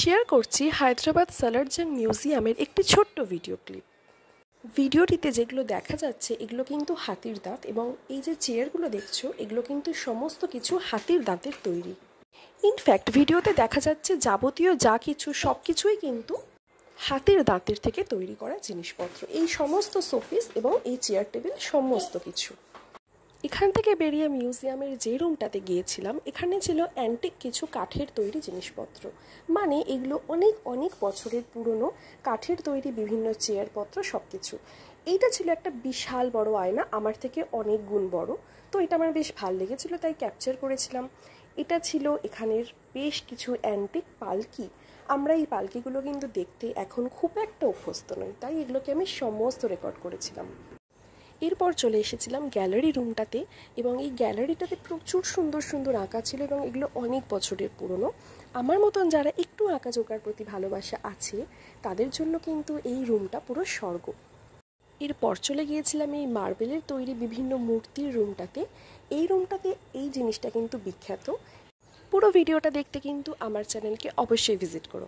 Share করছি হায়দ্রাবাদ সালারজাং মিউজিয়ামের একটি ছোট্ট ভিডিও ক্লিপ। ভিডিওটিতে যেগুলো দেখা যাচ্ছে এগুলো কিন্তু হাতির দাঁত, এবং এই যে চেয়ারগুলো দেখছো এগুলো কিন্তু সমস্ত কিছু হাতির দাঁতের তৈরি। ইনফ্যাক্ট ভিডিওতে দেখা যাচ্ছে যাবতীয় যা কিছু সব কিছুই কিন্তু হাতির দাঁতের থেকে তৈরি করা জিনিসপত্র, এই সমস্ত শোপিস এবং এই চেয়ার টেবিল সমস্ত কিছু। এখান থেকে বেরিয়ে মিউজিয়ামের যে রুমটাতে গিয়েছিলাম এখানে ছিল অ্যান্টিক কিছু কাঠের তৈরি জিনিসপত্র, মানে এগুলো অনেক অনেক বছরের পুরনো কাঠের তৈরি বিভিন্ন চেয়ারপত্র সব কিছু। এইটা ছিল একটা বিশাল বড় আয়না, আমার থেকে অনেক গুণ বড়, তো এটা আমার বেশ ভালো লেগেছিলো তাই ক্যাপচার করেছিলাম। এটা ছিল এখানের বেশ কিছু অ্যান্টিক পালকি। আমরা এই পালকিগুলো কিন্তু দেখতে এখন খুব একটা অভ্যস্ত নই, তাই এগুলোকে আমি সমস্ত রেকর্ড করেছিলাম। এরপর চলে এসেছিলাম গ্যালারি রুমটাতে, এবং এই গ্যালারিটাতে প্রচুর সুন্দর সুন্দর আঁকা ছিল এবং এগুলো অনেক বছরের পুরনো। আমার মতন যারা একটু আঁকাঝোঁকার প্রতি ভালোবাসা আছে তাদের জন্য কিন্তু এই রুমটা পুরো স্বর্গ। এরপর চলে গিয়েছিলাম এই মার্বেলের তৈরি বিভিন্ন মূর্তির রুমটাতে। এই রুমটাতে এই জিনিসটা কিন্তু বিখ্যাত। পুরো ভিডিওটা দেখতে কিন্তু আমার চ্যানেলকে অবশ্যই ভিজিট করো।